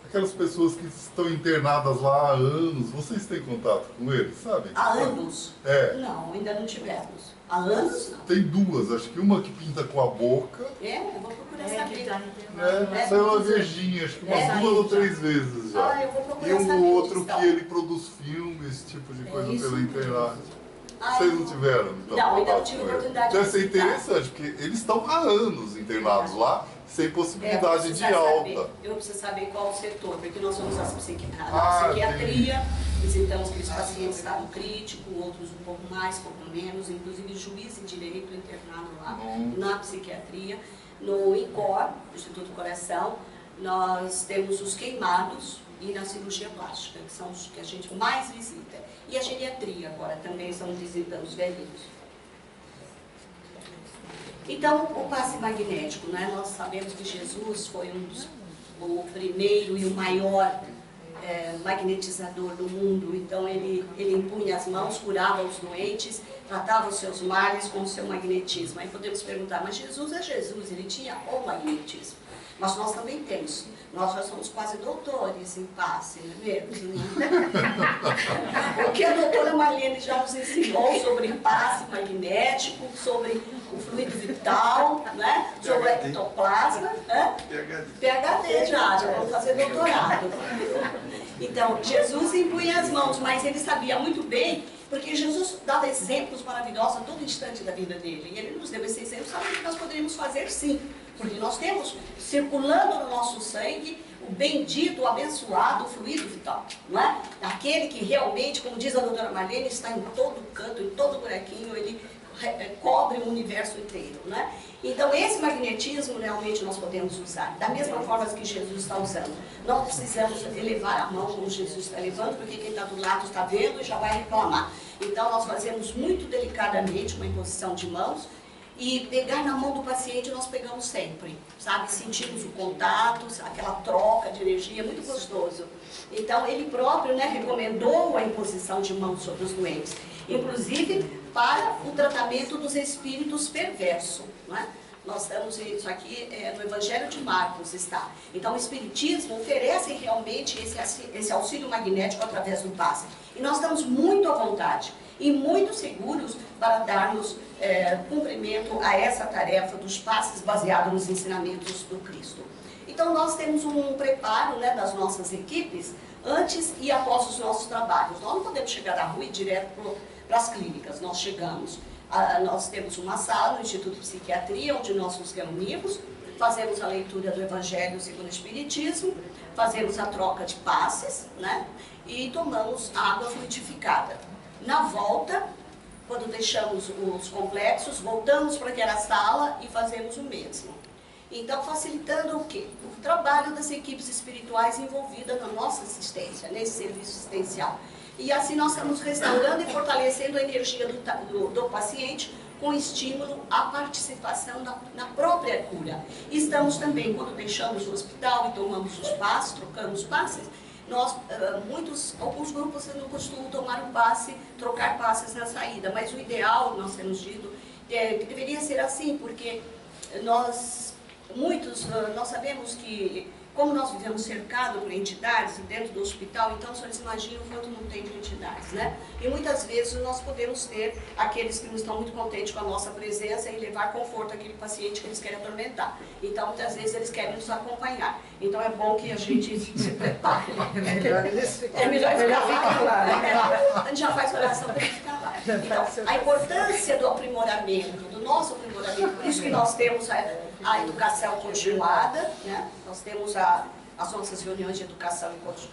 Aquelas pessoas que estão internadas lá há anos, vocês têm contato com eles, sabe? Há anos? É. Não, ainda não tivemos. Há anos não. Tem duas, acho que uma que pinta com a boca. É, eu vou procurar saber. Saiu uma Virgínia, acho que umas 2 ou 3 vezes já. Ah, eu vou procurar E um saber outro então. que ele produz filme, esse tipo de coisa isso pela mesmo. internet. Ah, Vocês não tiveram? Então, não, ainda não contato tive com ele? oportunidade de Deve ser visitar. interessante, porque eles estão há anos internados lá, sem possibilidade de eu alta. Eu preciso saber qual o setor, porque nós somos a Ah, psiquiatria, visitamos aqueles pacientes que estavam críticos, outros um pouco mais, um pouco menos, inclusive juiz em direito internado lá na psiquiatria. No INCOR, Instituto do Coração, nós temos os queimados e na cirurgia plástica, que são os que a gente mais visita. E a geriatria agora também estamos visitando os velhinhos. Então, o passe magnético, né? Nós sabemos que Jesus foi o primeiro e o maior magnetizador do mundo. Então ele impunha as mãos, curava os doentes, tratava os seus males com o seu magnetismo. Aí podemos perguntar, mas Jesus é Jesus, ele tinha o magnetismo. Mas nós também temos. Nós já somos quase doutores em passe, não é mesmo? O que a doutora Marlene já nos ensinou sobre passe magnético, sobre o fluido vital, né? Sobre o ectoplasma. Né? PhD já vamos fazer doutorado. Então, Jesus impunha as mãos, mas ele sabia muito bem, porque Jesus dava exemplos maravilhosos a todo instante da vida dele. E ele nos deu esse exemplo, sabe que nós poderíamos fazer sim. Porque nós temos circulando no nosso sangue o bendito, o abençoado fluido vital, não é? Aquele que realmente, como diz a doutora Marlene, está em todo canto, em todo buraquinho, ele cobre o universo inteiro, né? Então esse magnetismo realmente nós podemos usar, da mesma forma que Jesus está usando. Não precisamos elevar a mão como Jesus está levando, porque quem está do lado está vendo e já vai reclamar. Então nós fazemos muito delicadamente uma imposição de mãos, e pegar na mão do paciente nós pegamos sempre, sabe? Sentimos o contato, aquela troca de energia, muito gostoso. Então ele próprio, né, recomendou a imposição de mãos sobre os doentes, inclusive para o tratamento dos espíritos perversos, não é? Nós estamos, isso aqui no Evangelho de Marcos está. Então o Espiritismo oferece realmente esse auxílio magnético através do passe. E nós estamos muito à vontade e muito seguros para darmos cumprimento a essa tarefa dos passes baseados nos ensinamentos do Cristo. Então nós temos um preparo, né, das nossas equipes antes e após os nossos trabalhos. Nós não podemos chegar da rua e ir direto para as clínicas. Nós chegamos, nós temos uma sala no Instituto de Psiquiatria, onde nós nos reunimos, fazemos a leitura do Evangelho segundo o Espiritismo, fazemos a troca de passes, né, e tomamos água fluidificada. Na volta, quando deixamos os complexos, voltamos para aquela sala e fazemos o mesmo. Então, facilitando o quê? O trabalho das equipes espirituais envolvidas na nossa assistência, nesse serviço assistencial. E assim nós estamos restaurando e fortalecendo a energia do paciente com estímulo à participação na própria cura. E estamos também, quando deixamos o hospital e tomamos os passes, trocamos passes, nós, alguns grupos não costumam tomar um passe, trocar passes na saída, mas o ideal, nós temos dito, que deveria ser assim, porque nós sabemos que, como nós vivemos cercados por entidades dentro do hospital, então vocês imaginam quanto não tem de entidades, né? E muitas vezes nós podemos ter aqueles que não estão muito contentes com a nossa presença e levar conforto àquele paciente que eles querem atormentar. Então, muitas vezes eles querem nos acompanhar. Então, é bom que a gente se prepare. É melhor ficar lá. A gente já faz oração para ele ficar lá. Então, a importância do aprimoramento, do nosso aprimoramento, por isso que nós temos a educação continuada, né? Nós temos as nossas reuniões de educação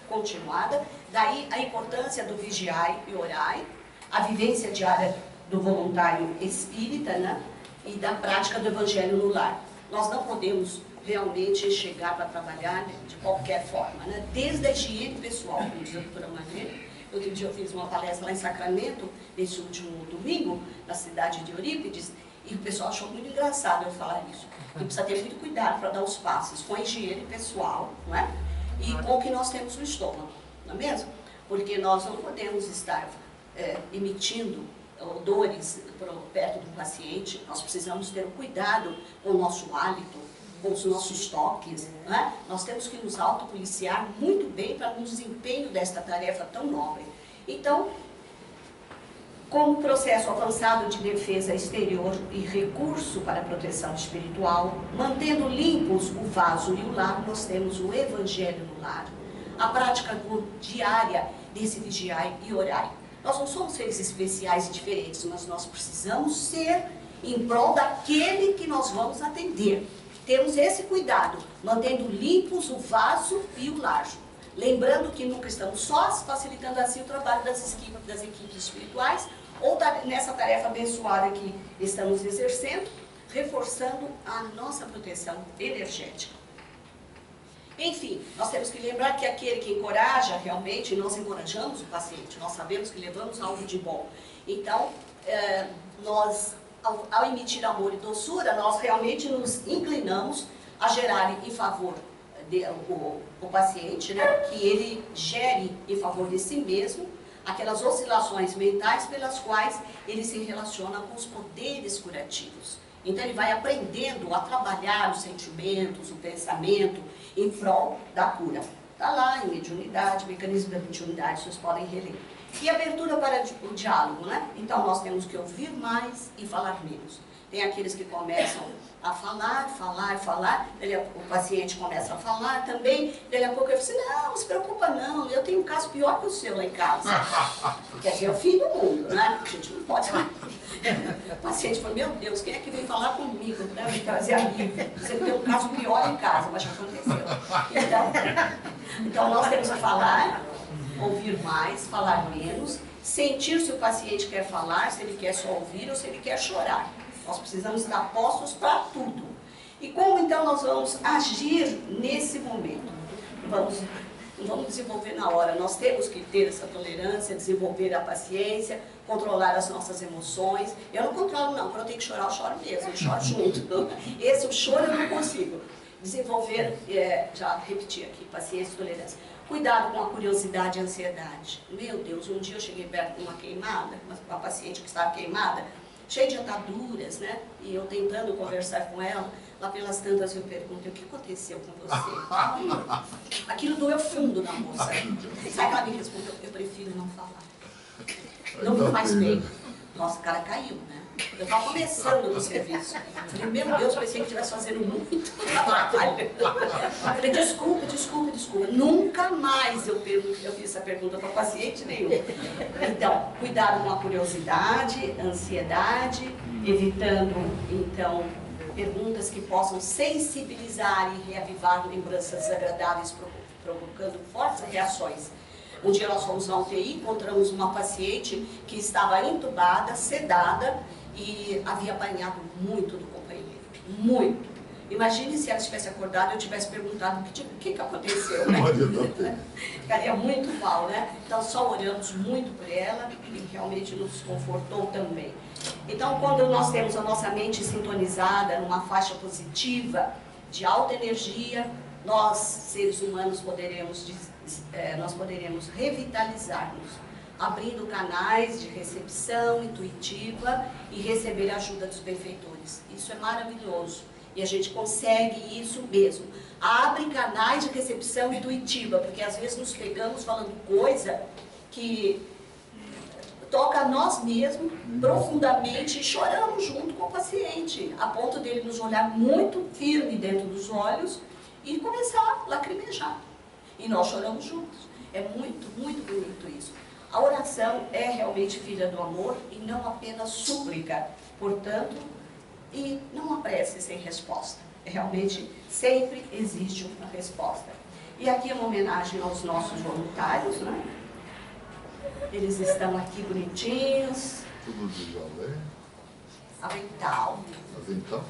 continuada, daí a importância do vigiai e orai, a vivência diária do voluntário espírita, né? E da prática do evangelho no lar. Nós não podemos realmente chegar para trabalhar de qualquer forma, né? Desde a higiene pessoal, como diz a doutora Marlene. Outro dia eu fiz uma palestra lá em Sacramento, nesse último domingo, na cidade de Eurípides, e o pessoal achou muito engraçado eu falar isso. E precisa ter muito cuidado para dar os passos com a higiene pessoal, não é? E com o que nós temos no estômago, não é mesmo? Porque nós não podemos estar emitindo odores perto do paciente, nós precisamos ter cuidado com o nosso hálito, com os nossos toques, não é? Nós temos que nos autopoliciar muito bem para o desempenho desta tarefa tão nobre. Então, como processo avançado de defesa exterior e recurso para a proteção espiritual, mantendo limpos o vaso e o lar, nós temos o Evangelho no lar, a prática diária desse vigiai e orai. Nós não somos seres especiais e diferentes, mas nós precisamos ser em prol daquele que nós vamos atender. Temos esse cuidado, mantendo limpos o vaso e o lar. Lembrando que nunca estamos sós, facilitando assim o trabalho das equipes espirituais, ou nessa tarefa abençoada que estamos exercendo, reforçando a nossa proteção energética. Enfim, nós temos que lembrar que aquele que encoraja, realmente, nós encorajamos o paciente, nós sabemos que levamos algo de bom. Então, nós, ao emitir amor e doçura, nós realmente nos inclinamos a gerar em favor o paciente, né, que ele gere em favor de si mesmo aquelas oscilações mentais pelas quais ele se relaciona com os poderes curativos. Então ele vai aprendendo a trabalhar os sentimentos, o pensamento em prol da cura. Está lá em mediunidade, mecanismo da mediunidade, vocês podem reler. E abertura para o diálogo, né? Então nós temos que ouvir mais e falar menos. Tem aqueles que começam a falar, o paciente começa a falar também, daí a pouco eu falo assim, não se preocupa não, eu tenho um caso pior que o seu lá em casa. Quer dizer, é o fim do mundo, né? A gente não pode... O paciente falou, meu Deus, quem é que vem falar comigo, né? Me trazer alívio. Você tem um caso pior em casa, mas já aconteceu. Então nós temos que falar, ouvir mais, falar menos, sentir se o paciente quer falar, se ele quer só ouvir ou se ele quer chorar. Nós precisamos estar postos para tudo. E como então nós vamos agir nesse momento? Não vamos desenvolver na hora, nós temos que ter essa tolerância, desenvolver a paciência, controlar as nossas emoções. Eu não controlo não, quando eu tenho que chorar, eu choro mesmo, eu choro junto. Esse o choro eu não consigo. Desenvolver, já repeti aqui, paciência e tolerância. Cuidado com a curiosidade e a ansiedade. Meu Deus, um dia eu cheguei perto de uma queimada, uma paciente que estava queimada, cheia de ataduras, né? E eu tentando conversar com ela, lá pelas tantas eu perguntei, o que aconteceu com você? Aquilo doeu fundo na moça. Sabe que ela me respondeu, eu prefiro não falar. Não me faz bem. Nossa, o cara caiu, né? Eu estava começando no serviço. Eu falei, meu Deus, parecia que estivesse fazendo muito trabalho. Eu falei, desculpa. Nunca mais eu fiz essa pergunta para paciente nenhum. Então, cuidado com a curiosidade, ansiedade, evitando, então, perguntas que possam sensibilizar e reavivar lembranças desagradáveis, provocando fortes reações. Um dia nós fomos na UTI, encontramos uma paciente que estava entubada, sedada e havia apanhado muito do companheiro, muito. Imagine se ela tivesse acordado e eu tivesse perguntado o que aconteceu, né? Ficaria muito mal, né? Então só oramos muito por ela e realmente nos confortou também. Então quando nós temos a nossa mente sintonizada numa faixa positiva, de alta energia, nós, seres humanos, poderemos revitalizar-nos, abrindo canais de recepção intuitiva e receber a ajuda dos benfeitores. Isso é maravilhoso e a gente consegue isso mesmo. Abre canais de recepção intuitiva, porque às vezes nos pegamos falando coisa que toca a nós mesmos profundamente e choramos junto com o paciente, a ponto dele nos olhar muito firme dentro dos olhos e começar a lacrimejar. E nós choramos juntos. É muito, muito bonito isso. A oração é realmente filha do amor e não apenas súplica. Portanto, e não há prece sem resposta. Realmente, sempre existe uma resposta. E aqui é uma homenagem aos nossos voluntários, né? Eles estão aqui bonitinhos. Tudo de jalé? Avental. Avental?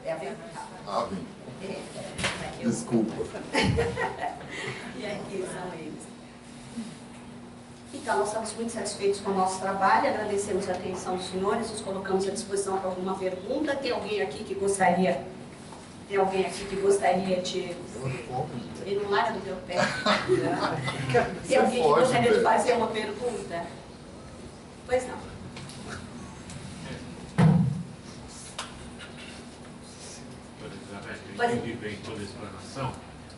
É avental. Avental. É. Desculpa. E aqui são eles. Então, nós estamos muito satisfeitos com o nosso trabalho, agradecemos a atenção dos senhores, nos colocamos à disposição para alguma pergunta. Tem alguém aqui que gostaria de... Ele não larga do meu pé. Tem alguém que gostaria de fazer uma pergunta? Pois não. Eu entendi bem toda a explanação.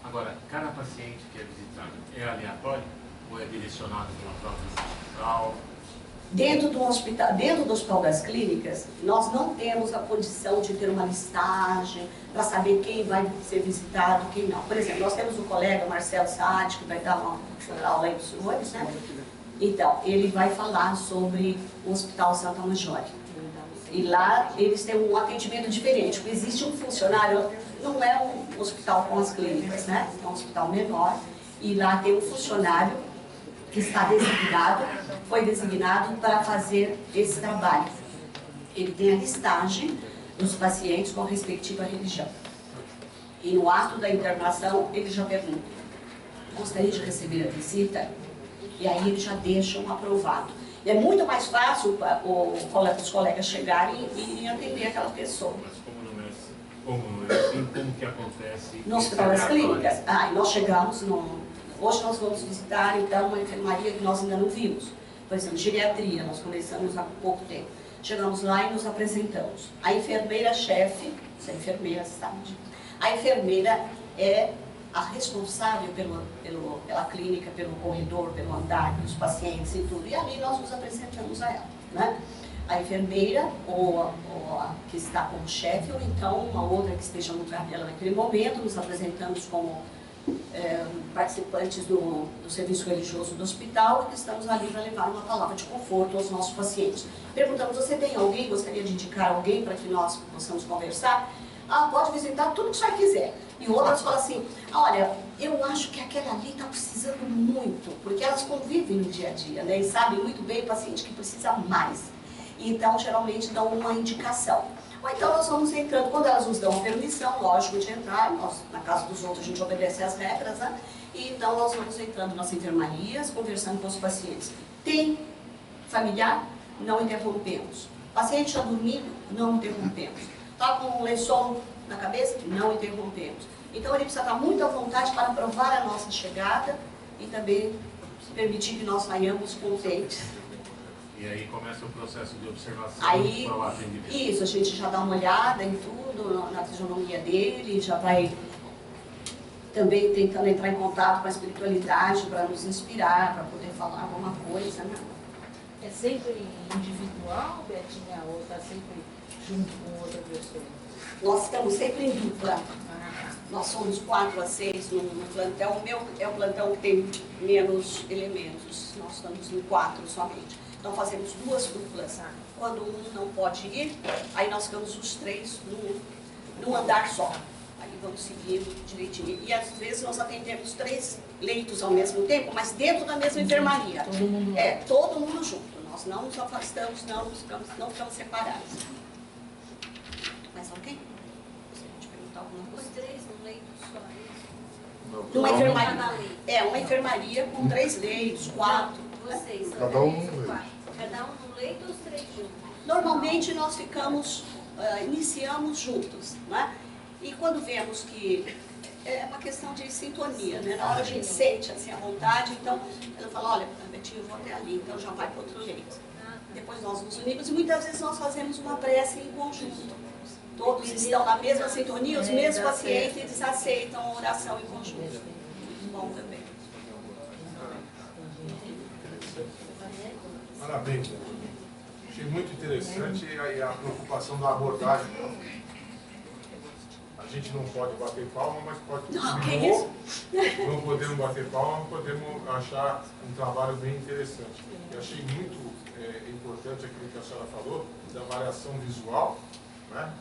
Agora, cada paciente que é visitado é aleatório ou é direcionado pela própria hospital? Dentro do Hospital das Clínicas, nós não temos a condição de ter uma listagem para saber quem vai ser visitado, quem não. Por exemplo, nós temos um colega, Marcelo Saad, que vai dar uma aula aí para os senhores, né? Então, ele vai falar sobre o Hospital Santa Maggiore. E lá eles têm um atendimento diferente, porque existe um funcionário, não é um hospital com as clínicas, né? É um hospital menor, e lá tem um funcionário que está designado, foi designado para fazer esse trabalho. Ele tem a listagem dos pacientes com a respectiva religião. E no ato da internação, ele já pergunta, gostaria de receber a visita? E aí eles já deixam aprovado. E é muito mais fácil os colegas chegarem e atender aquela pessoa. Mas Como que acontece? No Hospital das Clínicas. E nós chegamos, hoje nós vamos visitar então uma enfermaria que nós ainda não vimos. Por exemplo, geriatria, nós começamos há pouco tempo. Chegamos lá e nos apresentamos. A enfermeira-chefe, a enfermeira sabe, a enfermeira é a responsável pela clínica, pelo corredor, pelo andar, pelos pacientes e tudo. E ali nós nos apresentamos a ela, né? A enfermeira, ou a que está como chefe, ou então uma outra que esteja no lugar dela naquele momento. Nos apresentamos como participantes do serviço religioso do hospital e que estamos ali para levar uma palavra de conforto aos nossos pacientes. Perguntamos, você tem alguém, gostaria de indicar alguém para que nós possamos conversar? Pode visitar tudo que o senhor quiser. E outras falam assim, olha, eu acho que aquela ali está precisando muito, porque elas convivem no dia a dia, né? E sabem muito bem o paciente que precisa mais. Então, geralmente, dão uma indicação. Ou então, nós vamos entrando, quando elas nos dão a permissão, lógico, de entrar, nós, na casa dos outros, a gente obedece às regras, né? E então, nós vamos entrando nas enfermarias, conversando com os pacientes. Tem familiar? Não interrompemos. O paciente está dormindo? Não interrompemos. Está com um lençol na cabeça? Não interrompemos. Então, ele precisa estar muito à vontade para aprovar a nossa chegada e também permitir que nós saiamos contentes. E aí começa o processo de observação para o atendimento. Isso, a gente já dá uma olhada em tudo, na fisionomia dele, já vai também tentando entrar em contato com a espiritualidade para nos inspirar, para poder falar alguma coisa, né? É sempre individual, Betinha, ou está sempre junto com outra pessoa? Nós estamos sempre em dupla. Nós somos 4 a 6 no plantão. O meu é o plantão que tem menos elementos. Nós estamos em 4 somente. Então fazemos 2 duplas. Quando um não pode ir, aí nós ficamos os 3 num andar só. Aí vamos seguindo direitinho. E às vezes nós atendemos 3 leitos ao mesmo tempo, mas dentro da mesma enfermaria. Todo mundo todo mundo junto. Nós não nos afastamos, não ficamos separados. Mais alguém? Você pode perguntar alguma coisa? Os 3 no leito só isso? Numa enfermaria. Uma enfermaria com 3 leitos, 4. Vocês, Cada um no leito. Cada um no leito ou os 3 juntos? Normalmente nós ficamos, iniciamos juntos, né? E quando vemos que é uma questão de sintonia, né? Na hora a gente sente assim a vontade, então ela fala, olha, Betinho, eu vou até ali, então já vai para outro leito. Depois nós nos unimos e muitas vezes nós fazemos uma prece em conjunto. Todos estão na mesma sintonia, os mesmos pacientes, eles aceitam a oração em conjunto. Muito bom também. Parabéns. Achei muito interessante a preocupação da abordagem. A gente não pode bater palma, mas pode. Não podemos bater palma, mas podemos achar um trabalho bem interessante. Eu achei muito importante aquilo que a senhora falou, da variação visual. Né?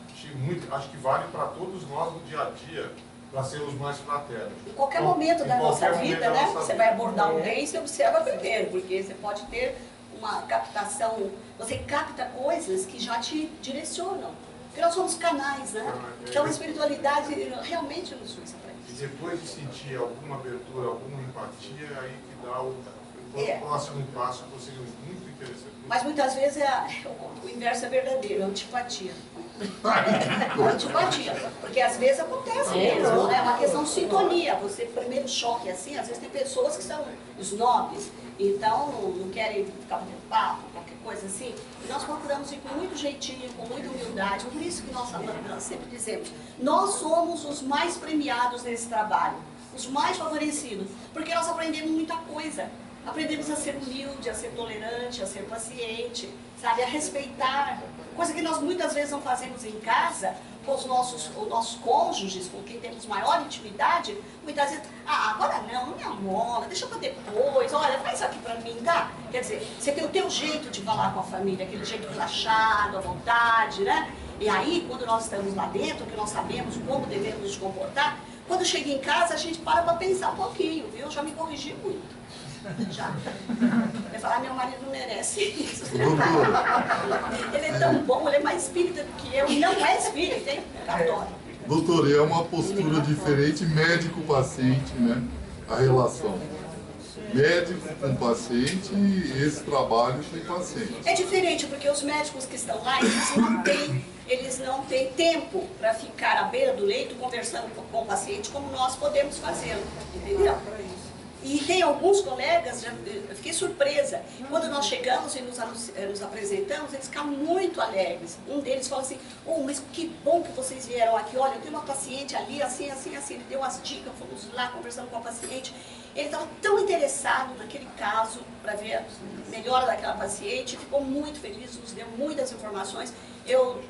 Acho que vale para todos nós no dia a dia, para sermos mais fraternos. Em qualquer momento da nossa vida, né? Você vai abordar alguém, você observa primeiro, porque você pode ter uma captação, você capta coisas que já te direcionam. Porque nós somos canais, né? Então a espiritualidade realmente nos usa para isso. E depois de sentir alguma abertura, alguma empatia, aí que dá o próximo passo, que seria muito interessante. Mas muitas vezes o inverso é verdadeiro, a antipatia. Antipatia, porque às vezes acontece mesmo, né? É uma questão de sintonia. Você, primeiro choque assim, às vezes tem pessoas que são snobs, então não querem ficar batendo papo, qualquer coisa assim. E nós procuramos ir com muito jeitinho, com muita humildade. Por isso que nós sempre dizemos, nós somos os mais premiados nesse trabalho, os mais favorecidos, porque nós aprendemos muita coisa. Aprendemos a ser humilde, a ser tolerante, a ser paciente, sabe, a respeitar. Coisa que nós muitas vezes não fazemos em casa, com os nossos cônjuges, com quem temos maior intimidade. Muitas vezes, agora não me amola, deixa para depois, olha, faz isso aqui para mim, tá? Quer dizer, você tem o teu jeito de falar com a família, aquele jeito relaxado, à vontade, né? E aí, quando nós estamos lá dentro, que nós sabemos como devemos nos comportar, quando chega em casa, a gente para pensar um pouquinho, viu? Eu já me corrigi muito. Já. Vai falar, meu marido não merece isso. Ele é tão bom, ele é mais espírita do que eu. Não é espírita, hein? Adoro. Doutor, é uma postura diferente, médico-paciente, né? A relação. médico com paciente e esse trabalho com paciente. É diferente, porque os médicos que estão lá, eles não têm tempo para ficar à beira do leito conversando com o paciente como nós podemos fazer, entendeu? E tem alguns colegas, eu fiquei surpresa, quando nós chegamos e nos apresentamos, eles ficaram muito alegres. Um deles falou assim, oh, mas que bom que vocês vieram aqui, olha, eu tenho uma paciente ali, assim, assim, assim, ele deu umas dicas, fomos lá conversando com a paciente. Ele estava tão interessado naquele caso, para ver a melhora daquela paciente, ficou muito feliz, nos deu muitas informações. Eu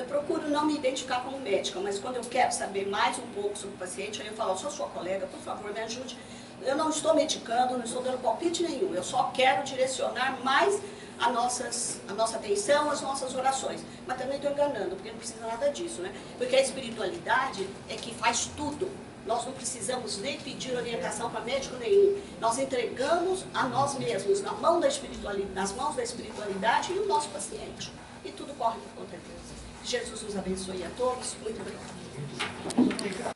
procuro não me identificar como médica, mas quando eu quero saber mais um pouco sobre o paciente, aí eu falo, sou sua colega, por favor, me ajude. Eu não estou medicando, não estou dando palpite nenhum, eu só quero direcionar mais a nossa atenção, as nossas orações. Mas também estou enganando, porque não precisa nada disso, né? Porque a espiritualidade é que faz tudo. Nós não precisamos nem pedir orientação para médico nenhum. Nós entregamos a nós mesmos nas mãos da espiritualidade e o nosso paciente. E tudo corre por conta de Deus. Jesus nos abençoe a todos. Muito obrigada.